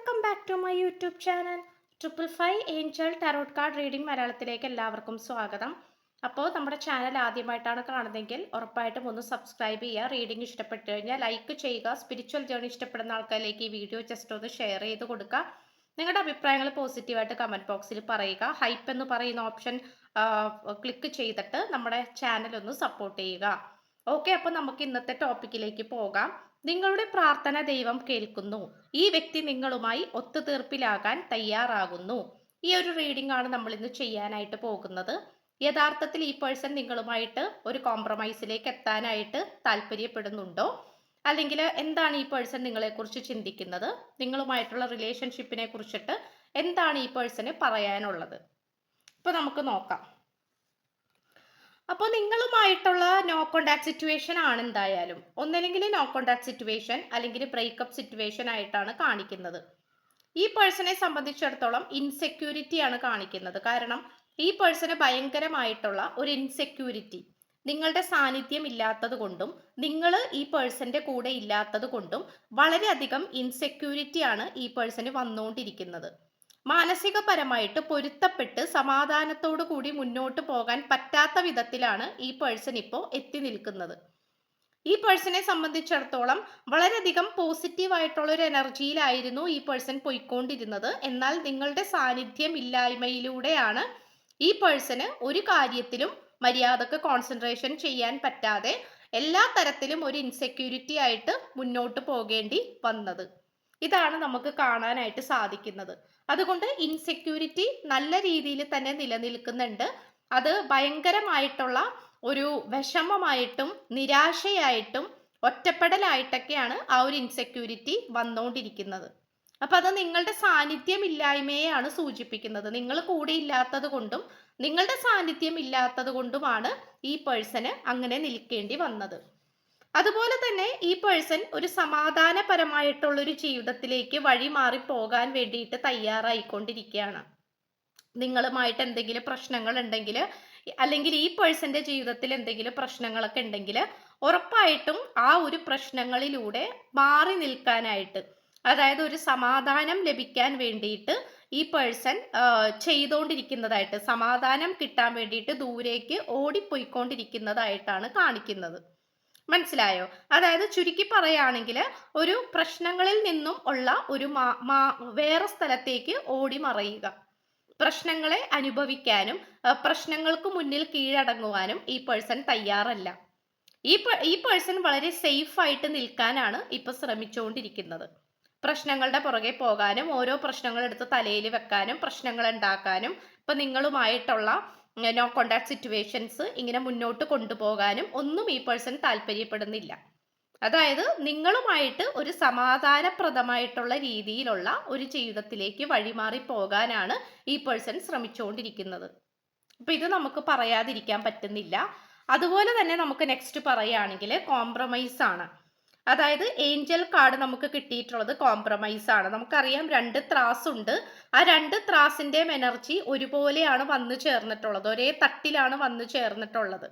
Welcome back to my YouTube channel 555 angel tarot card reading മലയാളത്തിലേക്ക് എല്ലാവർക്കും സ്വാഗതം. അപ്പോൾ നമ്മുടെ ചാനൽ ആദ്യമായിട്ടാണ് കാണുന്നതെങ്കിൽ ഉറപ്പായിട്ടും ഒന്ന് സബ്സ്ക്രൈബ് ചെയ്യുക. റീഡിംഗ് ഇഷ്ടപ്പെട്ടു കഴിഞ്ഞാൽ ലൈക്ക് ചെയ്യുക. സ്പിരിച്വൽ ജേർണി ഇഷ്ടപ്പെടുന്ന ആൾക്കാരിലേക്ക് ഈ വീഡിയോ ജസ്റ്റ് ഒന്ന് ഷെയർ ചെയ്ത് കൊടുക്കുക. നിങ്ങളുടെ അഭിപ്രായങ്ങൾ പോസിറ്റീവായിട്ട് കമൻറ്റ് ബോക്സിൽ പറയുക. ഹൈപ്പ് എന്ന് പറയുന്ന ഓപ്ഷൻ ക്ലിക്ക് ചെയ്തിട്ട് നമ്മുടെ ചാനൽ ഒന്ന് സപ്പോർട്ട് ചെയ്യുക. ഓക്കെ, അപ്പോൾ നമുക്ക് ഇന്നത്തെ ടോപ്പിക്കിലേക്ക് പോകാം. നിങ്ങളുടെ പ്രാർത്ഥന ദൈവം കേൾക്കുന്നു. ഈ വ്യക്തി നിങ്ങളുമായി ഒത്തുതീർപ്പിലാകാൻ തയ്യാറാകുന്നു. ഈ ഒരു റീഡിംഗ് ആണ് നമ്മൾ ഇന്ന് ചെയ്യാനായിട്ട് പോകുന്നത്. യഥാർത്ഥത്തിൽ ഈ പേഴ്സൺ നിങ്ങളുമായിട്ട് ഒരു കോംപ്രമൈസിലേക്ക് എത്താനായിട്ട് താല്പര്യപ്പെടുന്നുണ്ടോ, അല്ലെങ്കിൽ എന്താണ് ഈ പേഴ്സൺ നിങ്ങളെക്കുറിച്ച് ചിന്തിക്കുന്നത്, നിങ്ങളുമായിട്ടുള്ള റിലേഷൻഷിപ്പിനെ കുറിച്ചിട്ട് എന്താണ് ഈ പേഴ്സണ് പറയാനുള്ളത്? ഇപ്പൊ നമുക്ക് നോക്കാം. അപ്പോൾ നിങ്ങളുമായിട്ടുള്ള നോ കോണ്ടാക്ട് സിറ്റുവേഷൻ ആണ് എന്തായാലും. ഒന്നല്ലെങ്കിൽ നോ കോണ്ടാക്ട് സിറ്റുവേഷൻ അല്ലെങ്കിൽ ബ്രേക്കപ്പ് സിറ്റുവേഷൻ ആയിട്ടാണ് കാണിക്കുന്നത്. ഈ പേഴ്സണെ സംബന്ധിച്ചിടത്തോളം ഇൻസെക്യൂരിറ്റി ആണ് കാണിക്കുന്നത്. കാരണം ഈ പേഴ്സണ് ഭയങ്കരമായിട്ടുള്ള ഒരു ഇൻസെക്യൂരിറ്റി, നിങ്ങളുടെ സാന്നിധ്യം ഇല്ലാത്തത് കൊണ്ടും നിങ്ങൾ ഈ പേഴ്സന്റെ കൂടെ ഇല്ലാത്തത് കൊണ്ടും വളരെയധികം ഇൻസെക്യൂരിറ്റി ആണ് ഈ പേഴ്സണ് വന്നുകൊണ്ടിരിക്കുന്നത്. മാനസികപരമായിട്ട് പൊരുത്തപ്പെട്ട് സമാധാനത്തോടു കൂടി മുന്നോട്ട് പോകാൻ പറ്റാത്ത വിധത്തിലാണ് ഈ പേഴ്സൺ ഇപ്പോൾ എത്തി നിൽക്കുന്നത്. ഈ പേഴ്സണെ സംബന്ധിച്ചിടത്തോളം വളരെയധികം പോസിറ്റീവ് ആയിട്ടുള്ള ഒരു എനർജിയിലായിരുന്നു ഈ പേഴ്സൺ പോയിക്കൊണ്ടിരുന്നത്. എന്നാൽ നിങ്ങളുടെ സാന്നിധ്യം ഇല്ലായ്മയിലൂടെയാണ് ഈ പേഴ്സണ് ഒരു കാര്യത്തിലും മര്യാദക്ക് കോൺസെൻട്രേഷൻ ചെയ്യാൻ പറ്റാതെ എല്ലാ തരത്തിലും ഒരു ഇൻസെക്യൂരിറ്റി ആയിട്ട് മുന്നോട്ട് പോകേണ്ടി വന്നത്. ഇതാണ് നമുക്ക് കാണാനായിട്ട് സാധിക്കുന്നത്. അതുകൊണ്ട് ഇൻസെക്യൂരിറ്റി നല്ല രീതിയിൽ തന്നെ നിലനിൽക്കുന്നുണ്ട്. അത് ഭയങ്കരമായിട്ടുള്ള ഒരു വിഷമമായിട്ടും നിരാശയായിട്ടും ഒറ്റപ്പെടലായിട്ടൊക്കെയാണ് ആ ഒരു ഇൻസെക്യൂരിറ്റി വന്നുകൊണ്ടിരിക്കുന്നത്. അപ്പൊ അത് നിങ്ങളുടെ സാന്നിധ്യം ഇല്ലായ്മയെയാണ് സൂചിപ്പിക്കുന്നത്. നിങ്ങൾ കൂടെ ഇല്ലാത്തത് കൊണ്ടും നിങ്ങളുടെ സാന്നിധ്യം ഇല്ലാത്തത് കൊണ്ടുമാണ് ഈ പേഴ്സണ് അങ്ങനെ നിൽക്കേണ്ടി വന്നത്. അതുപോലെ തന്നെ ഈ പേഴ്സൺ ഒരു സമാധാനപരമായിട്ടുള്ളൊരു ജീവിതത്തിലേക്ക് വഴിമാറി പോകാൻ വേണ്ടിയിട്ട് തയ്യാറായിക്കൊണ്ടിരിക്കുകയാണ്. നിങ്ങളുമായിട്ട് എന്തെങ്കിലും പ്രശ്നങ്ങൾ ഉണ്ടെങ്കിൽ, അല്ലെങ്കിൽ ഈ പേഴ്സന്റെ ജീവിതത്തിൽ എന്തെങ്കിലും പ്രശ്നങ്ങളൊക്കെ ഉണ്ടെങ്കിൽ ഉറപ്പായിട്ടും ആ ഒരു പ്രശ്നങ്ങളിലൂടെ മാറി നിൽക്കാനായിട്ട്, അതായത് ഒരു സമാധാനം ലഭിക്കാൻ വേണ്ടിയിട്ട് ഈ പേഴ്സൺ ചെയ്തുകൊണ്ടിരിക്കുന്നതായിട്ട്, സമാധാനം കിട്ടാൻ വേണ്ടിയിട്ട് ദൂരേക്ക് ഓടിപ്പോയിക്കൊണ്ടിരിക്കുന്നതായിട്ടാണ് കാണിക്കുന്നത്. മനസ്സിലായോ? അതായത് ചുരുക്കി പറയുകയാണെങ്കിൽ ഒരു പ്രശ്നങ്ങളിൽ നിന്നും ഉള്ള ഒരു വേറെ സ്ഥലത്തേക്ക് ഓടി മറയുക. പ്രശ്നങ്ങളെ അനുഭവിക്കാനും പ്രശ്നങ്ങൾക്ക് മുന്നിൽ കീഴടങ്ങുവാനും ഈ പേഴ്സൺ തയ്യാറല്ല. ഈ പേഴ്സൺ വളരെ സേഫ് ആയിട്ട് നിൽക്കാനാണ് ഇപ്പൊ ശ്രമിച്ചുകൊണ്ടിരിക്കുന്നത്. പ്രശ്നങ്ങളുടെ പുറകെ പോകാനും ഓരോ പ്രശ്നങ്ങൾ എടുത്ത് തലയിൽ വെക്കാനും പ്രശ്നങ്ങൾ ഉണ്ടാക്കാനും ഇപ്പൊ നിങ്ങളുമായിട്ടുള്ള നോ കോണ്ടാക്ട് സിറ്റുവേഷൻസ് ഇങ്ങനെ മുന്നോട്ട് കൊണ്ടുപോകാനും ഒന്നും ഈ പേഴ്സൺ താല്പര്യപ്പെടുന്നില്ല. അതായത് നിങ്ങളുമായിട്ട് ഒരു സമാധാനപ്രദമായിട്ടുള്ള രീതിയിലുള്ള ഒരു ജീവിതത്തിലേക്ക് വഴിമാറി പോകാനാണ് ഈ പേഴ്സൺ ശ്രമിച്ചുകൊണ്ടിരിക്കുന്നത്. അപ്പൊ ഇത് നമുക്ക് പറയാതിരിക്കാൻ പറ്റുന്നില്ല. അതുപോലെ തന്നെ നമുക്ക് നെക്സ്റ്റ് പറയുകയാണെങ്കിൽ കോംപ്രമൈസ് ആണ്. അതായത് ഏഞ്ചൽ കാർഡ് നമുക്ക് കിട്ടിയിട്ടുള്ളത് കോംപ്രമൈസ് ആണ്. നമുക്കറിയാം 2 ത്രാസ് ഉണ്ട്. ആ 2 ത്രാസിന്റെയും എനർജി ഒരുപോലെയാണ് വന്നു ചേർന്നിട്ടുള്ളത്, ഒരേ തട്ടിലാണ് വന്നു ചേർന്നിട്ടുള്ളത്.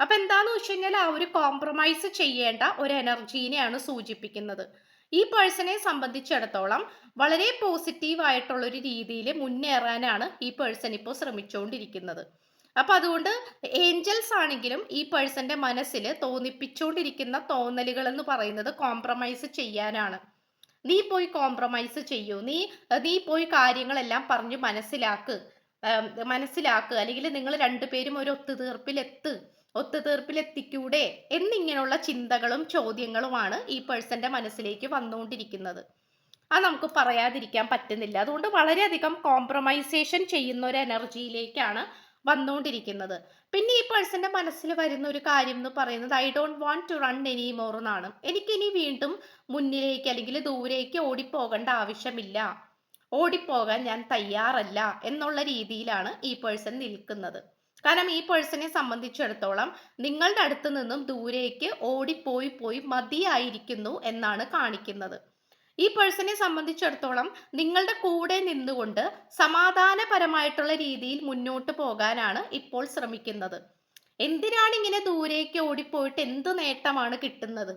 അപ്പൊ എന്താന്ന് വെച്ച് കഴിഞ്ഞാൽ ആ ഒരു കോംപ്രമൈസ് ചെയ്യേണ്ട ഒരു എനർജീനെയാണ് സൂചിപ്പിക്കുന്നത്. ഈ പേഴ്സണെ സംബന്ധിച്ചിടത്തോളം വളരെ പോസിറ്റീവ് ആയിട്ടുള്ള ഒരു രീതിയിൽ മുന്നേറാനാണ് ഈ പേഴ്സൺ ഇപ്പോൾ ശ്രമിച്ചുകൊണ്ടിരിക്കുന്നത്. അപ്പൊ അതുകൊണ്ട് ഏഞ്ചൽസ് ആണെങ്കിലും ഈ പേഴ്സന്റെ മനസ്സിൽ തോന്നിപ്പിച്ചുകൊണ്ടിരിക്കുന്ന തോന്നലുകൾ എന്ന് പറയുന്നത് കോംപ്രമൈസ് ചെയ്യാനാണ്. നീ പോയി കോംപ്രമൈസ് ചെയ്യൂ, നീ പോയി കാര്യങ്ങളെല്ലാം പറഞ്ഞ് മനസ്സിലാക്ക്, അല്ലെങ്കിൽ നിങ്ങൾ രണ്ടുപേരും ഒരു ഒത്തുതീർപ്പിലെത്തിക്കൂടെ എന്നിങ്ങനെയുള്ള ചിന്തകളും ചോദ്യങ്ങളുമാണ് ഈ പേഴ്സന്റെ മനസ്സിലേക്ക് വന്നുകൊണ്ടിരിക്കുന്നത്. അത് നമുക്ക് പറയാതിരിക്കാൻ പറ്റുന്നില്ല. അതുകൊണ്ട് വളരെയധികം കോംപ്രമൈസേഷൻ ചെയ്യുന്ന ഒരു എനർജിയിലേക്കാണ് വന്നുകൊണ്ടിരിക്കുന്നത്. പിന്നെ ഈ പേഴ്സന്റെ മനസ്സിൽ വരുന്ന ഒരു കാര്യം എന്ന് പറയുന്നത് I don't want to run any more എന്നാണ്. എനിക്കിനി വീണ്ടും മുന്നിലേക്ക് അല്ലെങ്കിൽ ദൂരേക്ക് ഓടിപ്പോകേണ്ട ആവശ്യമില്ല, ഓടിപ്പോകാൻ ഞാൻ തയ്യാറല്ല എന്നുള്ള രീതിയിലാണ് ഈ പേഴ്സൺ നിൽക്കുന്നത്. കാരണം ഈ പേഴ്സണെ സംബന്ധിച്ചിടത്തോളം നിങ്ങളുടെ അടുത്ത് നിന്നും ദൂരേക്ക് ഓടിപ്പോയി മതിയായിരിക്കുന്നു എന്നാണ് കാണിക്കുന്നത്. ഈ പേഴ്സണെ സംബന്ധിച്ചിടത്തോളം നിങ്ങളുടെ കൂടെ നിന്നുകൊണ്ട് സമാധാനപരമായിട്ടുള്ള രീതിയിൽ മുന്നോട്ട് പോകാനാണ് ഇപ്പോൾ ശ്രമിക്കുന്നത്. എന്തിനാണ് ഇങ്ങനെ ദൂരേക്ക് ഓടിപ്പോയിട്ട് എന്ത് നേട്ടമാണ് കിട്ടുന്നത്?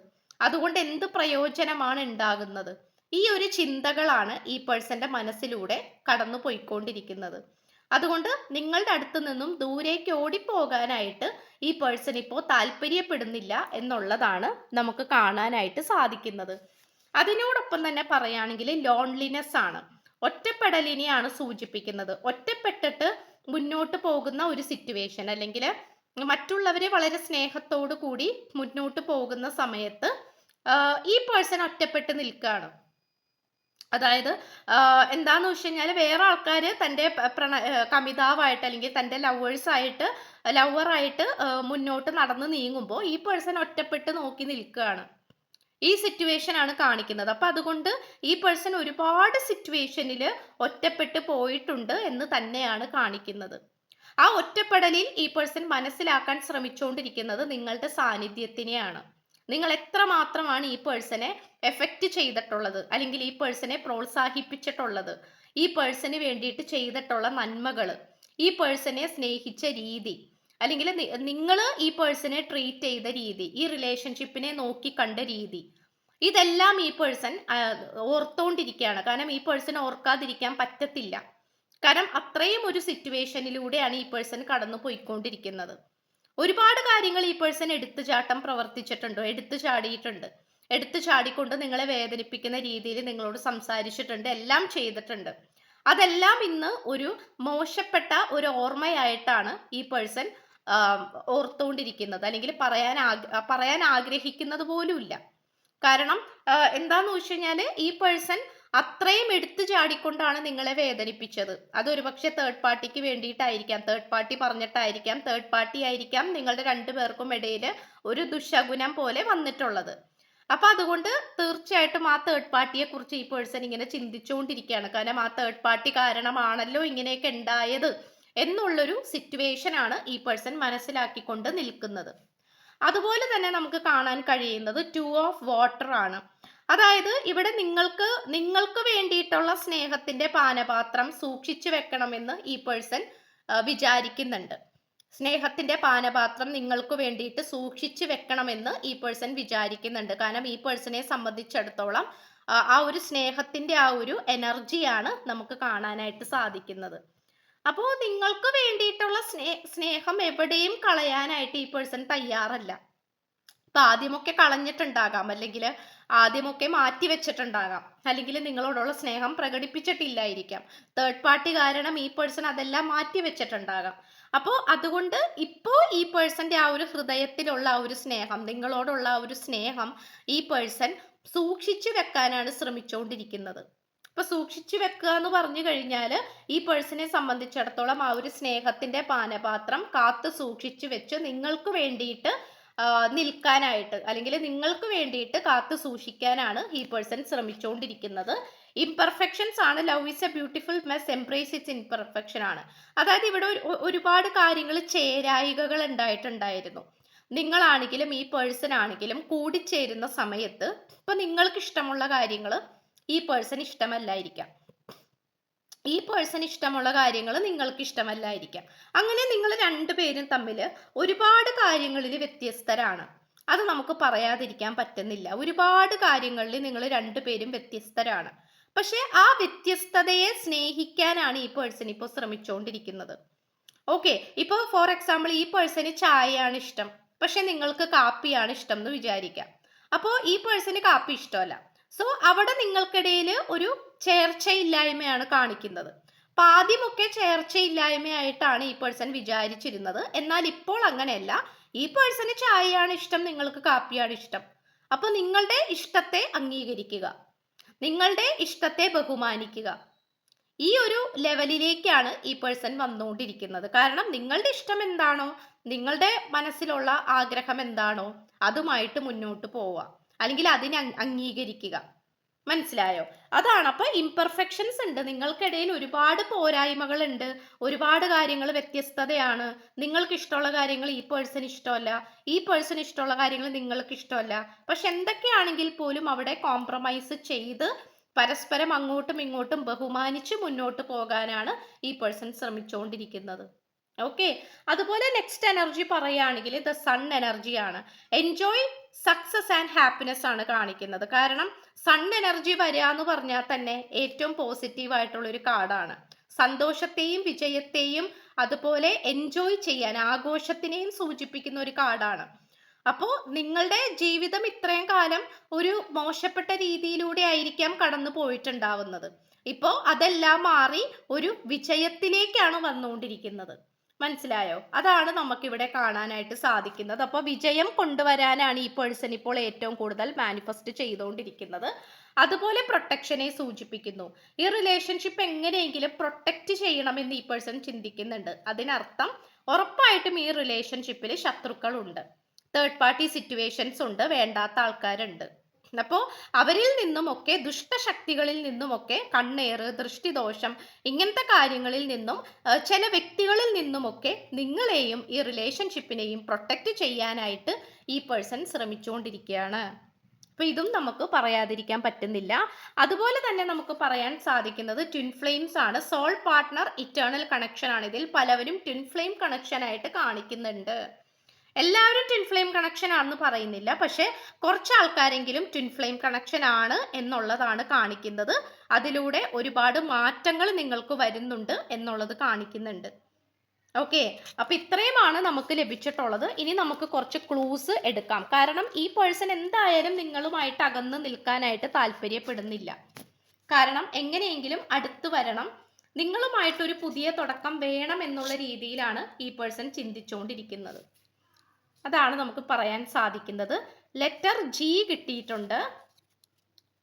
അതുകൊണ്ട് എന്ത് പ്രയോജനമാണ് ഉണ്ടാകുന്നത്? ഈ ഒരു ചിന്തകളാണ് ഈ പേഴ്സന്റെ മനസ്സിലൂടെ കടന്നു പോയിക്കൊണ്ടിരിക്കുന്നത്. അതുകൊണ്ട് നിങ്ങളുടെ അടുത്ത് നിന്നും ദൂരേക്ക് ഓടിപ്പോകാനായിട്ട് ഈ പേഴ്സൺ ഇപ്പോൾ താല്പര്യപ്പെടുന്നില്ല എന്നുള്ളതാണ് നമുക്ക് കാണാനായിട്ട് സാധിക്കുന്നത്. അതിനോടൊപ്പം തന്നെ പറയുകയാണെങ്കിൽ ലോൺലിനെസ് ആണ്, ഒറ്റപ്പെടലിനെയാണ് സൂചിപ്പിക്കുന്നത്. ഒറ്റപ്പെട്ടിട്ട് മുന്നോട്ട് പോകുന്ന ഒരു സിറ്റുവേഷൻ, അല്ലെങ്കിൽ മറ്റുള്ളവരെ വളരെ സ്നേഹത്തോടു കൂടി മുന്നോട്ട് പോകുന്ന സമയത്ത് ഈ പേഴ്സൺ ഒറ്റപ്പെട്ട് നിൽക്കുകയാണ്. അതായത് എന്താന്ന് വെച്ച് കഴിഞ്ഞാൽ വേറെ ആൾക്കാർ തൻ്റെ കമിതാവായിട്ട് അല്ലെങ്കിൽ തൻ്റെ ലവറായിട്ട് മുന്നോട്ട് നടന്ന് നീങ്ങുമ്പോൾ ഈ പേഴ്സൺ ഒറ്റപ്പെട്ട് നോക്കി നിൽക്കുകയാണ്. ഈ സിറ്റുവേഷൻ ആണ് കാണിക്കുന്നത്. അപ്പൊ അതുകൊണ്ട് ഈ പേഴ്സൺ ഒരുപാട് സിറ്റുവേഷനിൽ ഒറ്റപ്പെട്ട് പോയിട്ടുണ്ട് എന്ന് തന്നെയാണ് കാണിക്കുന്നത്. ആ ഒറ്റപ്പെടലിൽ ഈ പേഴ്സൺ മനസ്സിലാക്കാൻ ശ്രമിച്ചുകൊണ്ടിരിക്കുന്നത് നിങ്ങളുടെ സാന്നിധ്യത്തിനെയാണ്. നിങ്ങൾ എത്രമാത്രമാണ് ഈ പേഴ്സണെ എഫക്റ്റ് ചെയ്തിട്ടുള്ളത്, അല്ലെങ്കിൽ ഈ പേഴ്സണെ പ്രോത്സാഹിപ്പിച്ചിട്ടുള്ളത്, ഈ പേഴ്സണ് വേണ്ടിയിട്ട് ചെയ്തിട്ടുള്ള നന്മകൾ, ഈ പേഴ്സണെ സ്നേഹിച്ച രീതി, അല്ലെങ്കിൽ നിങ്ങൾ ഈ പേഴ്സണെ ട്രീറ്റ് ചെയ്ത രീതി, ഈ റിലേഷൻഷിപ്പിനെ നോക്കി കണ്ട രീതി, ഇതെല്ലാം ഈ പേഴ്സൺ ഓർത്തോണ്ടിരിക്കുകയാണ്. കാരണം ഈ പേഴ്സൺ ഓർക്കാതിരിക്കാൻ പറ്റത്തില്ല. കാരണം അത്രയും ഒരു സിറ്റുവേഷനിലൂടെയാണ് ഈ പേഴ്സൺ കടന്നു പോയിക്കൊണ്ടിരിക്കുന്നത്. ഒരുപാട് കാര്യങ്ങൾ ഈ പേഴ്സൺ എടുത്തുചാട്ടം പ്രവർത്തിച്ചിട്ടുണ്ടോ, എടുത്തു ചാടിയിട്ടുണ്ട്. എടുത്തു ചാടിക്കൊണ്ട് നിങ്ങളെ വേദനിപ്പിക്കുന്ന രീതിയിൽ നിങ്ങളോട് സംസാരിച്ചിട്ടുണ്ട്, എല്ലാം ചെയ്തിട്ടുണ്ട്. അതെല്ലാം ഇന്ന് ഒരു മോശപ്പെട്ട ഒരു ഓർമ്മയായിട്ടാണ് ഈ പേഴ്സൺ ഓർത്തുകൊണ്ടിരിക്കുന്നത്, അല്ലെങ്കിൽ പറയാൻ ആഗ്രഹിക്കുന്നത് പോലുമില്ല. കാരണം എന്താന്ന് വെച്ച് കഴിഞ്ഞാല് ഈ പേഴ്സൺ അത്രയും എടുത്തു ചാടിക്കൊണ്ടാണ് നിങ്ങളെ വേദനിപ്പിച്ചത്. അതൊരു പക്ഷെ തേർഡ് പാർട്ടിക്ക് വേണ്ടിയിട്ടായിരിക്കാം, തേർഡ് പാർട്ടി പറഞ്ഞിട്ടായിരിക്കാം, തേർഡ് പാർട്ടി ആയിരിക്കാം നിങ്ങളുടെ രണ്ടുപേർക്കും ഇടയിൽ ഒരു ദുശകുനം പോലെ വന്നിട്ടുള്ളത്. അപ്പൊ അതുകൊണ്ട് തീർച്ചയായിട്ടും ആ തേർഡ് പാർട്ടിയെ കുറിച്ച് ഈ പേഴ്സൺ ഇങ്ങനെ ചിന്തിച്ചുകൊണ്ടിരിക്കുകയാണ്. കാരണം ആ തേർഡ് പാർട്ടി കാരണമാണല്ലോ ഇങ്ങനെയൊക്കെ ഉണ്ടായത് എന്നുള്ളൊരു സിറ്റുവേഷൻ ആണ് ഈ പേഴ്സൺ മനസ്സിലാക്കിക്കൊണ്ട് നിൽക്കുന്നത്. അതുപോലെ തന്നെ നമുക്ക് കാണാൻ കഴിയുന്നത് 2 ഓഫ് വാട്ടർ ആണ്. അതായത് ഇവിടെ നിങ്ങൾക്ക് വേണ്ടിയിട്ടുള്ള സ്നേഹത്തിന്റെ പാനപാത്രം സൂക്ഷിച്ചു വെക്കണമെന്ന് ഈ പേഴ്സൺ വിചാരിക്കുന്നുണ്ട്. സ്നേഹത്തിന്റെ പാനപാത്രം നിങ്ങൾക്ക് വേണ്ടിയിട്ട് സൂക്ഷിച്ചു വെക്കണമെന്ന് ഈ പേഴ്സൺ വിചാരിക്കുന്നുണ്ട്. കാരണം ഈ പേഴ്സണെ സംബന്ധിച്ചിടത്തോളം ആ ഒരു സ്നേഹത്തിന്റെ ആ ഒരു എനർജിയാണ് നമുക്ക് കാണാനായിട്ട് സാധിക്കുന്നത്. അപ്പോൾ നിങ്ങൾക്ക് വേണ്ടിയിട്ടുള്ള സ്നേഹം എവിടെയും കളയാനായിട്ട് ഈ പേഴ്സൺ തയ്യാറല്ല. ഇപ്പൊ ആദ്യമൊക്കെ കളഞ്ഞിട്ടുണ്ടാകാം, അല്ലെങ്കിൽ ആദ്യമൊക്കെ മാറ്റി വെച്ചിട്ടുണ്ടാകാം, അല്ലെങ്കിൽ നിങ്ങളോടുള്ള സ്നേഹം പ്രകടിപ്പിച്ചിട്ടില്ലായിരിക്കാം. തേർഡ് പാർട്ടി കാരണം ഈ പേഴ്സൺ അതെല്ലാം മാറ്റി വെച്ചിട്ടുണ്ടാകാം. അപ്പോൾ അതുകൊണ്ട് ഇപ്പോൾ ഈ പേഴ്സന്റെ ആ ഒരു ഹൃദയത്തിലുള്ള ആ ഒരു സ്നേഹം, നിങ്ങളോടുള്ള ആ ഒരു സ്നേഹം ഈ പേഴ്സൺ സൂക്ഷിച്ചു വെക്കാനാണ് ശ്രമിച്ചുകൊണ്ടിരിക്കുന്നത്. അപ്പൊ സൂക്ഷിച്ചു വെക്കുക എന്ന് പറഞ്ഞു കഴിഞ്ഞാൽ ഈ പേഴ്സണെ സംബന്ധിച്ചിടത്തോളം ആ ഒരു സ്നേഹത്തിന്റെ പാനപാത്രം കാത്തു സൂക്ഷിച്ചു വെച്ച് നിങ്ങൾക്ക് വേണ്ടിയിട്ട് നിൽക്കാനായിട്ട്, അല്ലെങ്കിൽ നിങ്ങൾക്ക് വേണ്ടിയിട്ട് കാത്തു സൂക്ഷിക്കാനാണ് ഈ പേഴ്സൺ ശ്രമിച്ചുകൊണ്ടിരിക്കുന്നത്. ഇംപെർഫെക്ഷൻസ് ആണ്. Love is a beautiful mess, embrace its imperfection ആണ്. അതായത് ഇവിടെ ഒരുപാട് കാര്യങ്ങൾ ചേരായികകൾ ഉണ്ടായിട്ടുണ്ടായിരുന്നു. നിങ്ങളാണെങ്കിലും ഈ പേഴ്സൺ ആണെങ്കിലും കൂടിച്ചേരുന്ന സമയത്ത് ഇപ്പൊ നിങ്ങൾക്ക് ഇഷ്ടമുള്ള കാര്യങ്ങൾ ഈ പേഴ്സൺ ഇഷ്ടമല്ലായിരിക്കാം, ഈ പേഴ്സൺ ഇഷ്ടമുള്ള കാര്യങ്ങൾ നിങ്ങൾക്ക് ഇഷ്ടമല്ലായിരിക്കാം. അങ്ങനെ നിങ്ങൾ രണ്ടുപേരും തമ്മിൽ ഒരുപാട് കാര്യങ്ങളിൽ വ്യത്യസ്തരാണ്. അത് നമുക്ക് പറയാതിരിക്കാൻ പറ്റുന്നില്ല. ഒരുപാട് കാര്യങ്ങളിൽ നിങ്ങൾ രണ്ടുപേരും വ്യത്യസ്തരാണ്. പക്ഷെ ആ വ്യത്യസ്തതയെ സ്നേഹിക്കാനാണ് ഈ പേഴ്സൺ ഇപ്പോൾ ശ്രമിച്ചുകൊണ്ടിരിക്കുന്നത്. ഓക്കെ, ഇപ്പോൾ ഫോർ എക്സാമ്പിൾ ഈ പേഴ്സണ് ചായയാണ് ഇഷ്ടം, പക്ഷെ നിങ്ങൾക്ക് കാപ്പിയാണ് ഇഷ്ടം എന്ന് വിചാരിക്കാം. അപ്പോൾ ഈ പേഴ്സണ് കാപ്പി ഇഷ്ടമല്ല. സോ അവിടെ നിങ്ങൾക്കിടയിൽ ഒരു ചേർച്ചയില്ലായ്മയാണ് കാണിക്കുന്നത്. അപ്പൊ ആദ്യമൊക്കെ ചേർച്ചയില്ലായ്മയായിട്ടാണ് ഈ പേഴ്സൺ വിചാരിച്ചിരുന്നത്. എന്നാൽ ഇപ്പോൾ അങ്ങനെയല്ല. ഈ പേഴ്സണ് ചായയാണ് ഇഷ്ടം, നിങ്ങൾക്ക് കാപ്പിയാണ് ഇഷ്ടം. അപ്പൊ നിങ്ങളുടെ ഇഷ്ടത്തെ അംഗീകരിക്കുക, നിങ്ങളുടെ ഇഷ്ടത്തെ ബഹുമാനിക്കുക. ഈ ഒരു ലെവലിലേക്കാണ് ഈ പേഴ്സൺ വന്നുകൊണ്ടിരിക്കുന്നത്. കാരണം നിങ്ങളുടെ ഇഷ്ടം എന്താണോ, നിങ്ങളുടെ മനസ്സിലുള്ള ആഗ്രഹം എന്താണോ അതുമായിട്ട് മുന്നോട്ട് പോവുക, അല്ലെങ്കിൽ അതിനെ അംഗീകരിക്കുക. മനസ്സിലായോ? അതാണ്. അപ്പൊ ഇംപെർഫെക്ഷൻസ് ഉണ്ട്, നിങ്ങൾക്കിടയിൽ ഒരുപാട് പോരായ്മകൾ ഉണ്ട്, ഒരുപാട് കാര്യങ്ങൾ വ്യത്യസ്തതയാണ്. നിങ്ങൾക്ക് ഇഷ്ടമുള്ള കാര്യങ്ങൾ ഈ പേഴ്സൺ ഇഷ്ടമല്ല, ഈ പേഴ്സൺ ഇഷ്ടമുള്ള കാര്യങ്ങൾ നിങ്ങൾക്ക് ഇഷ്ടമല്ല. പക്ഷെ എന്തൊക്കെയാണെങ്കിൽ പോലും അവിടെ കോംപ്രമൈസ് ചെയ്ത് പരസ്പരം അങ്ങോട്ടും ഇങ്ങോട്ടും ബഹുമാനിച്ച് മുന്നോട്ട് പോകാനാണ് ഈ പേഴ്സൺ ശ്രമിച്ചുകൊണ്ടിരിക്കുന്നത്. ഓക്കെ, അതുപോലെ നെക്സ്റ്റ് എനർജി പറയുകയാണെങ്കിൽ ദ സൺ എനർജിയാണ്. എൻജോയ് സക്സസ് ആൻഡ് ഹാപ്പിനെസ് ആണ് കാണിക്കുന്നത്. കാരണം സൺ എനർജി വരിക എന്ന് പറഞ്ഞാൽ തന്നെ ഏറ്റവും പോസിറ്റീവ് ആയിട്ടുള്ള ഒരു കാർഡാണ്. സന്തോഷത്തെയും വിജയത്തെയും അതുപോലെ എൻജോയ് ചെയ്യാൻ ആഘോഷത്തിനെയും സൂചിപ്പിക്കുന്ന ഒരു കാർഡാണ്. അപ്പോൾ നിങ്ങളുടെ ജീവിതം ഇത്രയും കാലം ഒരു മോശപ്പെട്ട രീതിയിലൂടെ ആയിരിക്കാം കടന്നു പോയിട്ടുണ്ടാവുന്നത്. ഇപ്പോൾ അതെല്ലാം മാറി ഒരു വിജയത്തിലേക്കാണ് വന്നുകൊണ്ടിരിക്കുന്നത്. മനസ്സിലായോ? അതാണ് നമുക്കിവിടെ കാണാനായിട്ട് സാധിക്കുന്നത്. അപ്പോൾ വിജയം കൊണ്ടുവരാനാണ് ഈ പേഴ്സൺ ഇപ്പോൾ ഏറ്റവും കൂടുതൽ മാനിഫെസ്റ്റ് ചെയ്തുകൊണ്ടിരിക്കുന്നത്. അതുപോലെ പ്രൊട്ടക്ഷനെ സൂചിപ്പിക്കുന്നു. ഈ റിലേഷൻഷിപ്പ് എങ്ങനെയെങ്കിലും പ്രൊട്ടക്റ്റ് ചെയ്യണമെന്ന് ഈ പേഴ്സൺ ചിന്തിക്കുന്നുണ്ട്. അതിനർത്ഥം ഉറപ്പായിട്ടും ഈ റിലേഷൻഷിപ്പിൽ ശത്രുക്കളുണ്ട്, തേർഡ് പാർട്ടി സിറ്റുവേഷൻസ് ഉണ്ട്, വേണ്ടാത്ത ആൾക്കാരുണ്ട്. അപ്പോൾ അവരിൽ നിന്നുമൊക്കെ, ദുഷ്ടശക്തികളിൽ നിന്നുമൊക്കെ, കണ്ണേറ്, ദൃഷ്ടിദോഷം, ഇങ്ങനത്തെ കാര്യങ്ങളിൽ നിന്നും, ചില വ്യക്തികളിൽ നിന്നുമൊക്കെ നിങ്ങളെയും ഈ റിലേഷൻഷിപ്പിനെയും പ്രൊട്ടക്റ്റ് ചെയ്യാനായിട്ട് ഈ പേഴ്സൺ ശ്രമിച്ചുകൊണ്ടിരിക്കുകയാണ്. അപ്പോൾ ഇതും നമുക്ക് പറയാതിരിക്കാൻ പറ്റുന്നില്ല. അതുപോലെ തന്നെ നമുക്ക് പറയാൻ സാധിക്കുന്നത് ട്വിൻ ഫ്ലെയിംസ് ആണ്. സോൾ പാർട്ട്ണർ ഇറ്റേണൽ കണക്ഷൻ ആണ്. ഇതിൽ പലവരും ട്വിൻ ഫ്ലെയിം കണക്ഷൻ ആയിട്ട് കാണിക്കുന്നുണ്ട്. എല്ലാവരും ട്വിൻ ഫ്ലെയിം കണക്ഷൻ ആണെന്ന് പറയുന്നില്ല, പക്ഷെ കുറച്ച് ആൾക്കാരെങ്കിലും ട്വിൻ ഫ്ലെയിം കണക്ഷൻ ആണ് എന്നുള്ളതാണ് കാണിക്കുന്നത്. അതിലൂടെ ഒരുപാട് മാറ്റങ്ങൾ നിങ്ങൾക്ക് വരുന്നുണ്ട് എന്നുള്ളത് കാണിക്കുന്നുണ്ട്. ഓക്കെ, അപ്പൊ ഇത്രയുമാണ് നമുക്ക് ലഭിച്ചിട്ടുള്ളത്. ഇനി നമുക്ക് കുറച്ച് ക്ലൂസ് എടുക്കാം. കാരണം ഈ പേഴ്സൺ എന്തായാലും നിങ്ങളുമായിട്ട് അകന്ന് നിൽക്കാനായിട്ട് താല്പര്യപ്പെടുന്നില്ല. കാരണം എങ്ങനെയെങ്കിലും അടുത്ത് വരണം, നിങ്ങളുമായിട്ടൊരു പുതിയ തുടക്കം വേണം എന്നുള്ള രീതിയിലാണ് ഈ പേഴ്സൺ ചിന്തിച്ചുകൊണ്ടിരിക്കുന്നത്. അതാണ് നമുക്ക് പറയാൻ സാധിക്കുന്നത്. ലെറ്റർ ജി കിട്ടിയിട്ടുണ്ട്,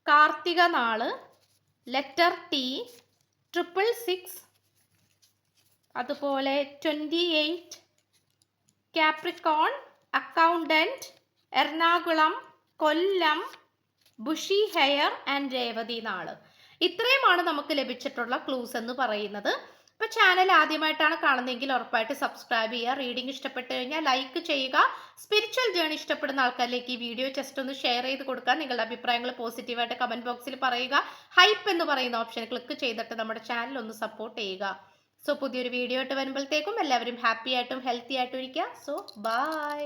കാർത്തിക നാള്, ലെറ്റർ ടി, 666, അതുപോലെ 28, Capricorn, accountant, Ernakulam, Kollam, bushy hair and Revathi നാള്. ഇത്രയുമാണ് നമുക്ക് ലഭിച്ചിട്ടുള്ള ക്ലൂസ് എന്ന് പറയുന്നത്. ഇപ്പോൾ ചാനൽ ആദ്യമായിട്ടാണ് കാണുന്നതെങ്കിൽ ഉറപ്പായിട്ട് സബ്സ്ക്രൈബ് ചെയ്യുക. റീഡിംഗ് ഇഷ്ടപ്പെട്ട് കഴിഞ്ഞാൽ ലൈക്ക് ചെയ്യുക. സ്പിരിച്വൽ ജേണി ഇഷ്ടപ്പെടുന്ന ആൾക്കാരിലേക്ക് ഈ വീഡിയോ ജസ്റ്റ് ഒന്ന് ഷെയർ ചെയ്ത് കൊടുക്കുക. നിങ്ങളുടെ അഭിപ്രായങ്ങൾ പോസിറ്റീവായിട്ട് കമന്റ് ബോക്സിൽ പറയുക. ഹൈപ്പ് എന്ന് പറയുന്ന ഓപ്ഷൻ ക്ലിക്ക് ചെയ്തിട്ട് നമ്മുടെ ചാനൽ ഒന്ന് സപ്പോർട്ട് ചെയ്യുക. സോ പുതിയൊരു വീഡിയോ ആയിട്ട് വരുമ്പോഴത്തേക്കും എല്ലാവരും ഹാപ്പി ആയിട്ടും ഹെൽത്തി ആയിട്ടും ഇരിക്കുക. So by.